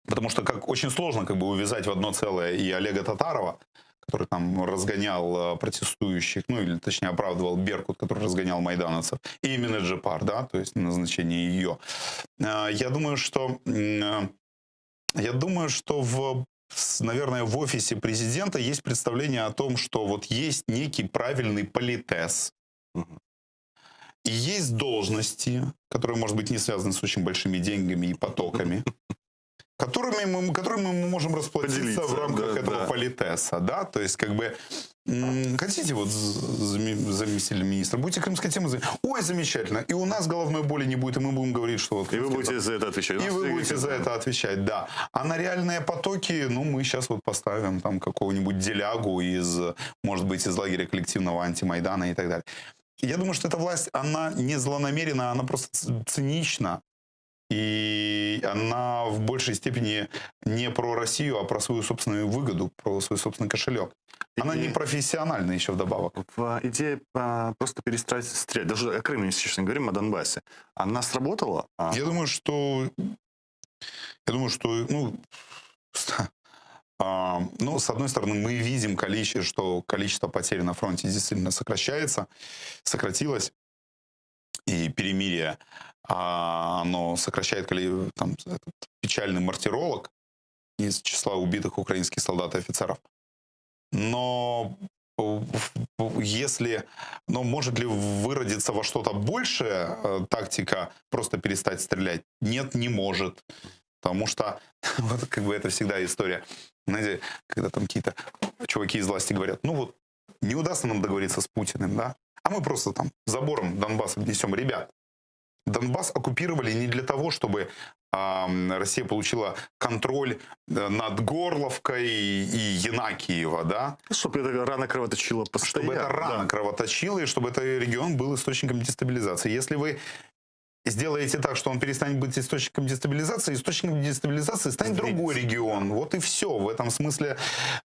потому что очень сложно как бы увязать в одно целое и Олега Татарова, который там разгонял протестующих, ну или точнее оправдывал Беркут, который разгонял майдановцев, и именно Джипар, да, то есть назначение ее. Я думаю, что наверное, в офисе президента есть представление о том, что вот есть некий правильный политез, и есть должности, которые, может быть, не связаны с очень большими деньгами и потоками, которыми мы можем расплатиться в рамках этого политеса, да, то есть как бы Хотите вот заместитель министра? Будете крымская тема? Ой, замечательно. И у нас головной боли не будет, и мы будем говорить, что... Вот, и вы будете за это отвечать. И вы будете за это отвечать, да. А на реальные потоки, ну, мы сейчас вот поставим там какого-нибудь делягу из, может быть, из лагеря коллективного антимайдана и так далее. Я думаю, что эта власть, она не злонамерена, она просто цинична. И она в большей степени не про Россию, а про свою собственную выгоду, про свой собственный кошелек. Она не профессиональна еще вдобавок. Идея просто перестать стрелять, даже о Крыме, если честно говорим, о Донбассе, она сработала? Я думаю, что, ну, с одной стороны, мы видим что количество потерь на фронте действительно сократилось, и перемирие, оно сокращает там, этот печальный мартиролог из числа убитых украинских солдат и офицеров. Но может ли выродиться во что-то большее тактика просто перестать стрелять? Нет, не может. Потому что вот как бы это всегда история. Знаете, когда там какие-то чуваки из власти говорят, ну вот, не удастся нам договориться с Путиным, да? А мы просто там забором Донбасс обнесем. Ребят, Донбасс оккупировали не для того, чтобы Россия получила контроль над Горловкой и Янакиево, да? Чтобы это рано кровоточило постоянно. Чтобы это рано кровоточило, и чтобы этот регион был источником дестабилизации. Если вы сделаете так, что он перестанет быть источником дестабилизации станет другой регион. Вот и все. В этом смысле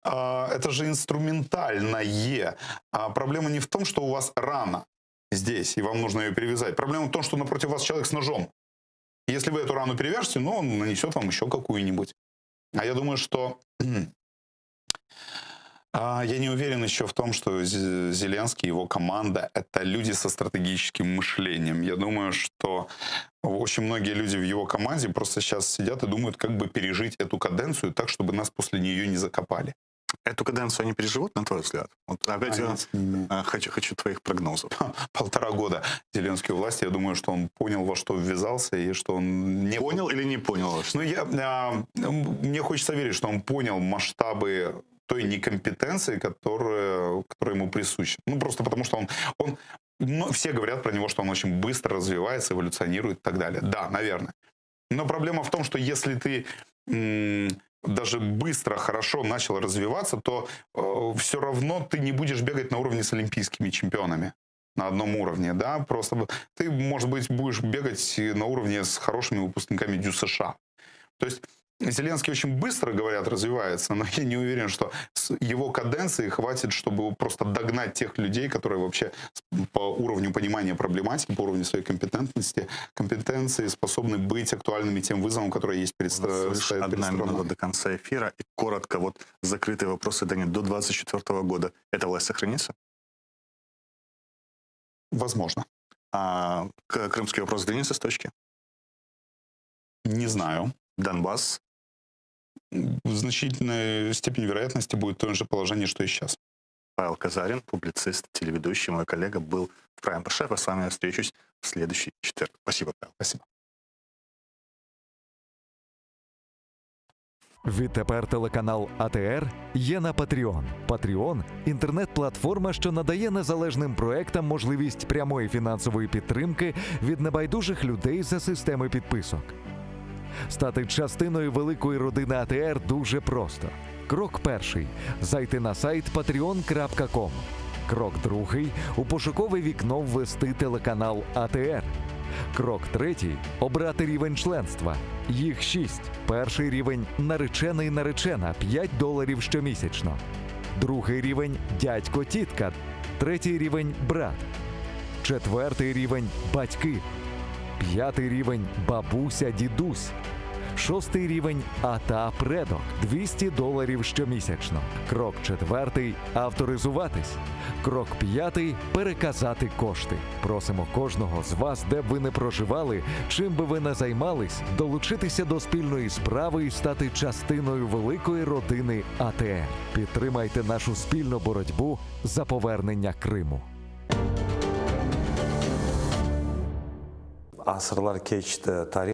это же инструментальное. Проблема не в том, что у вас рана здесь, и вам нужно ее перевязать. Проблема в том, что напротив вас человек с ножом. Если вы эту рану перевяжете, ну, он нанесет вам еще какую-нибудь. А я думаю, что... Я не уверен еще в том, что Зеленский и его команда — это люди со стратегическим мышлением. Я думаю, что очень многие люди в его команде просто сейчас сидят и думают, как бы пережить эту каденцию так, чтобы нас после нее не закопали. Эту каденцию они переживут, на твой взгляд? Вот опять хочу твоих прогнозов. 1,5 года Зеленский у власти. Я думаю, что он понял, во что ввязался, и что он не... Понял или не понял? Ну, мне хочется верить, что он понял масштабы той некомпетенции, которая ему присуща. Ну, просто потому что все говорят про него, что он очень быстро развивается, эволюционирует и так далее. Да, наверное. Но проблема в том, что если ты даже быстро, хорошо начал развиваться, то все равно ты не будешь бегать на уровне с олимпийскими чемпионами. На одном уровне, да, просто ты, может быть, будешь бегать на уровне с хорошими выпускниками ДЮСШ. То есть Зеленский очень быстро, говорят, развивается, но я не уверен, что с его каденции хватит, чтобы просто догнать тех людей, которые вообще по уровню понимания проблематики, по уровню своей компетенции способны быть актуальными тем вызовам, которые есть перед страной. Одна минута до конца эфира. И коротко, вот закрытые вопросы, да нет, до 2024 года эта власть сохранится? Возможно. А крымский вопрос сдвинется с точки? Не знаю. Донбасс? В значительной степени вероятности будет в том же положении, что и сейчас. Павел Казарин, публицист, телеведущий, мой коллега, был в Prime Шеф. А с вами я встречусь в следующий четверг. Спасибо, Павел. Спасибо. Відтепер телеканал АТР є на Patreon. Patreon – інтернет-платформа, що надає незалежним проектам можливість прямої фінансової підтримки від небайдужих людей за системи підписок. Стати частиною великої родини АТР дуже просто. Крок перший – зайти на сайт patreon.com. Крок другий – у пошукове вікно ввести телеканал АТР. Крок третій – обрати рівень членства. Їх 6. Перший рівень – наречений-наречена – $5 щомісячно. Другий рівень – дядько-тітка. Третій рівень – брат. Четвертий рівень – батьки. П'ятий рівень – бабуся-дідусь. Шостий рівень – ата-предок – $200 щомісячно. Крок четвертий – авторизуватись. Крок п'ятий – переказати кошти. Просимо кожного з вас, де б ви не проживали, чим би ви не займались, долучитися до спільної справи і стати частиною великої родини АТР. Підтримайте нашу спільну боротьбу за повернення Криму. Asırlar geçti tarih.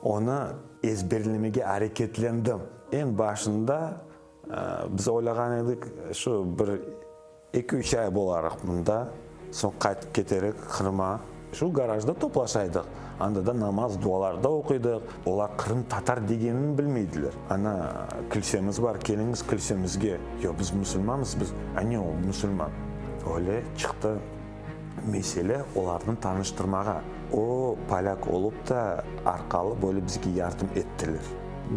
Onu ezberlemeye hareketlendim. En başında biz oylagan edik şu bir 2-3 ай боларық мұнда, соң қайтып кетерек Қырымға. Шу гаражда топлашайдық. Анда да намаз, дуаларда оқидық. Олар Қырым татар дегенін білмейділер. Ана кілсеміз бар, келіңіз кілсемізге. Йо, біз мұсылманбыз, біз, әне ол мұсылман. Оле шықты меселе олардың таныштырмаға. О, поляк олып та арқалы бөлі бізге ярдым еттілер.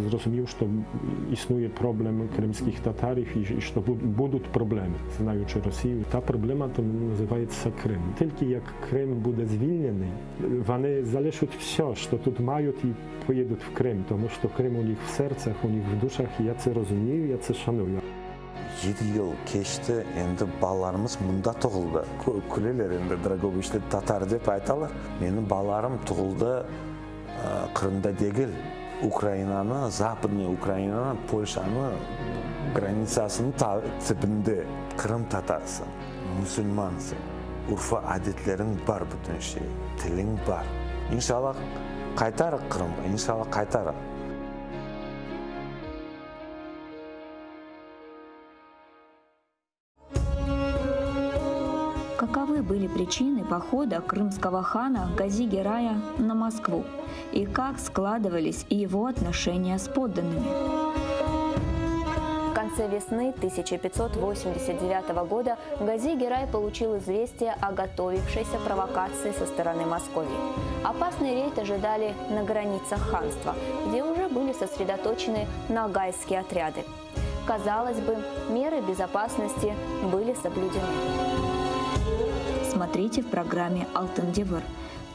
Zrozumiał, że istnieje problem krymskich Tatarów i że będą problemy, znaючи Rosję. Ta problema to nazywa się Krym. Tylko jak Krym będzie zwolniony, oni zależą wszystko, co tu mają i pojedą w Krym, ponieważ to Krym u nich w sercach, u nich w duszach i jacy rozumieją, jacy szanują. 7 yıl keçti, endi балаларымыз мұнда тұғылды. Күлелер енді Драговичті татар деп айталар. Менің балаларым тұғылды Қырымда дегіл. Украинаны, Западный Украинаны, Польшаны границасының тіпінде Қырым татарсы, мұсылмансы. Урфа әдетлерің бар бүтін шей, тілің бар. Иншалла қайтарық Қырымға, иншалла қайтарық. Каковы были причины похода крымского хана Гази-Герая на Москву и как складывались его отношения с подданными? В конце весны 1589 года Гази-Герай получил известие о готовившейся провокации со стороны Московии. Опасный рейд ожидали на границах ханства, где уже были сосредоточены ногайские отряды. Казалось бы, меры безопасности были соблюдены. Смотрите в программе «Алтын Девор»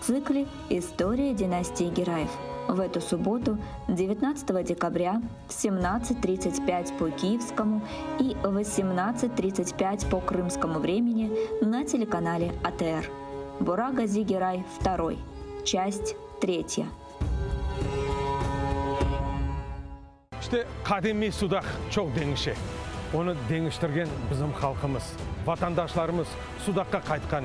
в цикле «История династии Гераев». В эту субботу, 19 декабря, в 17:35 по киевскому и 18:35 по крымскому времени на телеканале АТР. Бура Гази-Герай II. Часть 3. İşte kadimi sudak çok dengişe. Onu dengiştirgen bizim halkımız, vatandaşlarımız sudakka qaytkan.